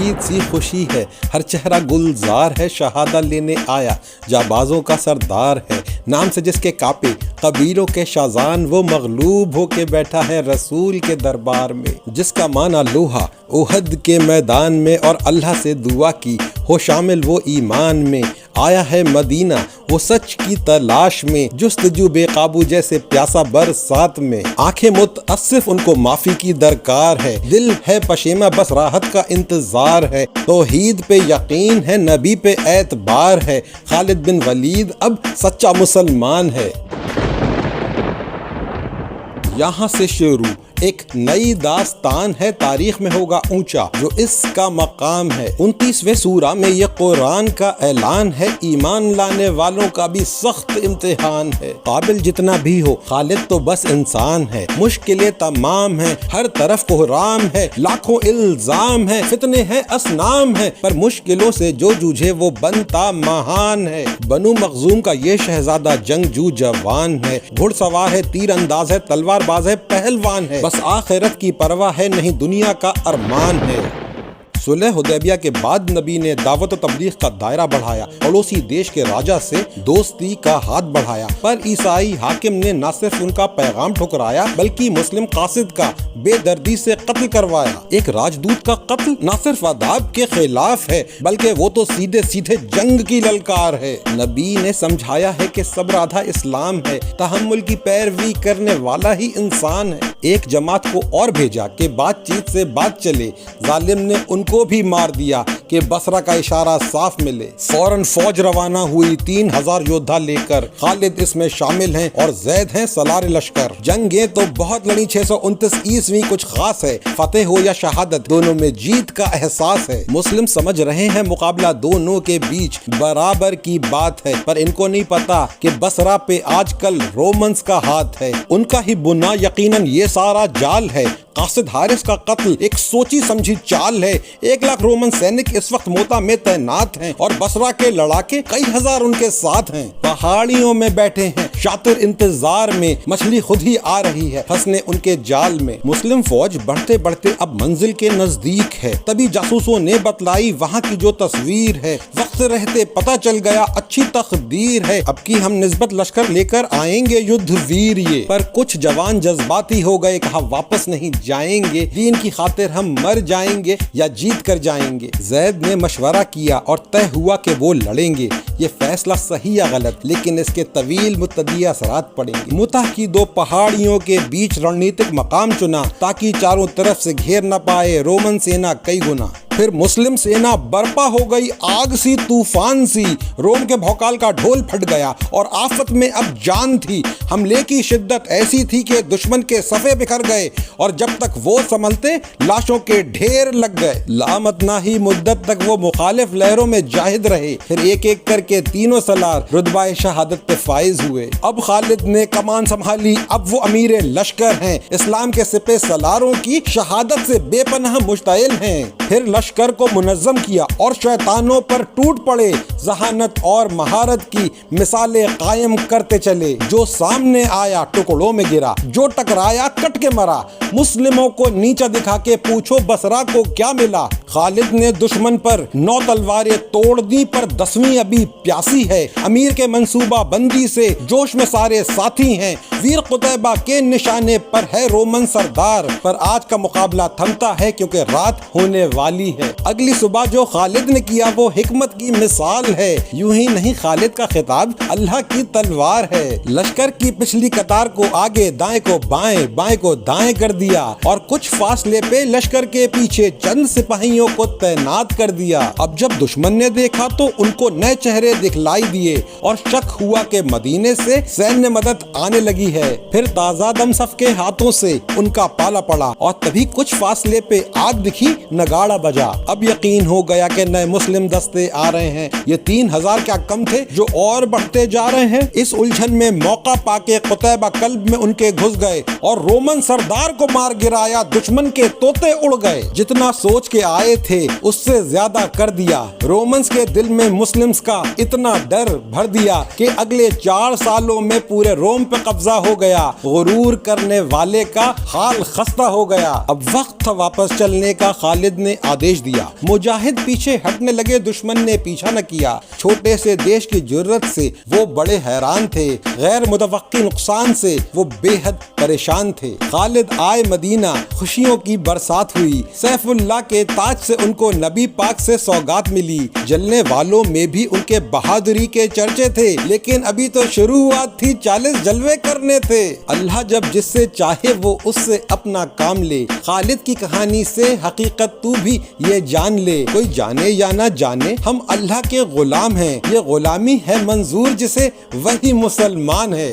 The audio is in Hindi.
ईद सी खुशी है, हर चेहरा गुलजार है, शहादा लेने आया जाबाजों का सरदार है। नाम से जिसके कापे कबीलों के शाजान, वो मगलूब होके बैठा है रसूल के दरबार में। जिसका माना लोहा ओहद के मैदान में, और अल्लाह से दुआ की हो शामिल वो ईमान में। आया है मदीना वो सच की तलाश में, जुस्तजू बेकाबू जैसे प्यासा बरसात में। आंखें मुतअस्सिफ उनको माफी की दरकार है, दिल है पशेमा बस राहत का इंतजार है। तौहीद पे यकीन है, नबी पे एतबार है, खालिद बिन वलीद अब सच्चा मुसलमान है। यहाँ से शुरू एक नई दास्तान है, तारीख में होगा ऊंचा जो इसका मकाम है। 29वें सूरा में ये कुरान का ऐलान है, ईमान लाने वालों का भी सख्त इम्तिहान है। काबिल जितना भी हो खालिद तो बस इंसान है, मुश्किलें तमाम है, हर तरफ कोहराम है, लाखों इल्जाम है, फितने हैं असनाम है, पर मुश्किलों से जो जूझे वो बनता महान है। बनु मखजूम का ये शहजादा जंगजू जवान है, घुड़सवार है, तीर अंदाज है, तलवारबाज है, पहलवान है, बस आखिरत की परवाह है नहीं दुनिया का अरमान है। सुलह हुदैबिया के बाद नबी ने दावत और तबलीग का दायरा बढ़ाया, पड़ोसी देश के राजा से दोस्ती का हाथ बढ़ाया, पर ईसाई हाकिम ने न सिर्फ उनका पैगाम ठुकराया बल्कि मुस्लिम कासिद का बेदर्दी से कत्ल करवाया। एक राजदूत का कत्ल न सिर्फ आदाब के खिलाफ है बल्कि वो तो सीधे सीधे जंग की ललकार है। नबी ने समझाया है कि सब्र आधा इस्लाम है, तहम्मुल की पैरवी करने वाला ही इंसान है। एक जमात को और भेजा कि बातचीत से बात चले, जालिम ने उनको भी मार दिया कि बसरा का इशारा साफ मिले। फौरन फौज रवाना हुई 3000 योद्धा लेकर, खालिद इसमें शामिल हैं और जैद हैं सलार लश्कर। जंगें तो बहुत लड़ी, 629 ईस्वी कुछ खास है, फतेह हो या शहादत दोनों में जीत का एहसास है। मुस्लिम समझ रहे हैं मुकाबला दोनों के बीच बराबर की बात है, पर इनको नहीं पता कि बसरा पे आजकल रोमन्स का हाथ है, उनका ही बुना यकीनन ये सारा जाल है। कासिद हारिस का कत्ल एक सोची समझी चाल है। 1 लाख रोमन सैनिक इस वक्त मोता में तैनात हैं और बसरा के लड़ाके कई हजार उनके साथ हैं। पहाड़ियों में बैठे हैं शातिर इंतजार में, मछली खुद ही आ रही है फंसने उनके जाल में। मुस्लिम फौज बढ़ते बढ़ते अब मंजिल के नजदीक है, तभी जासूसों ने बतलाई वहाँ की जो तस्वीर है। वक्त रहते पता चल गया अच्छी तकदीर है, अब की हम निस्बत लश्कर लेकर आएंगे युद्ध वीर ये। पर कुछ जवान जज्बाती हो गए, कहा वापस नहीं जाएंगे, दीन की खातिर हम मर जाएंगे या जीत कर जाएंगे। जैद ने मशवरा किया और तय हुआ कि वो लड़ेंगे। ये फैसला सही या गलत, लेकिन इसके तवील मुत्तदी असरात पड़ेंगे। मुताह की 2 पहाड़ियों के बीच रणनीतिक मकाम चुना ताकि चारों तरफ से घेर न पाए रोमन सेना कई गुना। फिर मुस्लिम सेना बर्पा हो गई आग सी तूफान सी, रोम के भौकाल का ढोल फट गया और आफत में अब जान थी। हमले की शिद्दत ऐसी थी कि दुश्मन के सफ़े बिखर गए और जब तक वो संभलते लाशों के ढेर लग गए। लामतनाही मुद्दत तक वो मुखालिफ लहरों में जाहिद रहे, फिर एक एक करके तीनों सलार रुतबाए शहादत पे फाइज हुए। अब खालिद ने कमान संभाली, अब वो अमीर लश्कर हैं, इस्लाम के सिपे सलारों की शहादत से बेपनाह मुश्ताइल हैं। फिर लश्कर को मुनज़्ज़म किया और शैतानों पर टूट पड़े, जहानत और महारत की मिसालें कायम करते चले। जो सामने आया टुकड़ों में गिरा, जो टकराया कट के मरा। मुस्लिमों को नीचा दिखा के पूछो बसरा को क्या मिला। खालिद ने दुश्मन पर 9 तलवारें तोड़ दी, पर 10वीं अभी प्यासी है। अमीर के मंसूबा बंदी से जोश में सारे साथी हैं, वीर कुतैबा के निशाने पर है रोमन सरदार। पर आज का मुकाबला थमता है क्योंकि रात होने वाली है। अगली सुबह जो खालिद ने किया वो हिकमत की मिसाल है। यूं ही नहीं, खालिद का खिताब अल्लाह की तलवार है। लश्कर की पिछली कतार को आगे, दाएं को बाएं, बाएं को दाएं कर दिया और कुछ फासले पे लश्कर के पीछे चंद सिपाहियों को तैनात कर दिया। अब जब दुश्मन ने देखा तो उनको नए चेहरे दिखलाई दिए और शक हुआ कि मदीने से सैन्य मदद आने लगी है। फिर ताजा दम सफ के हाथों से उनका पाला पड़ा और तभी कुछ फासले पे आग दिखी, नगाड़ा बजा। अब यकीन हो गया कि नए मुस्लिम दस्ते आ रहे हैं। ये 3000 क्या कम थे जो और बढ़ते जा रहे हैं। इस उलझन में मौका पाके कुतैबा कल्ब में उनके घुस गए और रोमन सरदार को मार गिराया। दुश्मन के तोते उड़ गए। जितना सोच के आए आए थे उससे ज्यादा कर दिया। रोमन्स के दिल में मुस्लिम्स का इतना डर भर दिया कि अगले 4 सालों में पूरे रोम पे कब्जा हो गया। गुरूर करने वाले का हाल खस्ता हो गया। अब वक्त था वापस चलने का, खालिद ने आदेश दिया। मुजाहिद पीछे हटने लगे, दुश्मन ने पीछा न किया। छोटे से देश की जुर्रत से वो बड़े हैरान थे, गैर मुतवक्की नुकसान से वो बेहद परेशान थे। खालिद आए मदीना, खुशियों की बरसात हुई। सैफुल्लाह के ताज से उनको नबी पाक से सौगात मिली। जलने वालों में भी उनके बहादुरी के चर्चे थे, लेकिन अभी तो शुरुआत थी, 40 जलवे करने थे। अल्लाह जब जिससे चाहे वो उससे अपना काम ले। खालिद की कहानी से हकीकत तू भी ये जान ले। कोई जाने या ना जाने, हम अल्लाह के गुलाम हैं। ये गुलामी है मंजूर जिसे, वही मुसलमान है।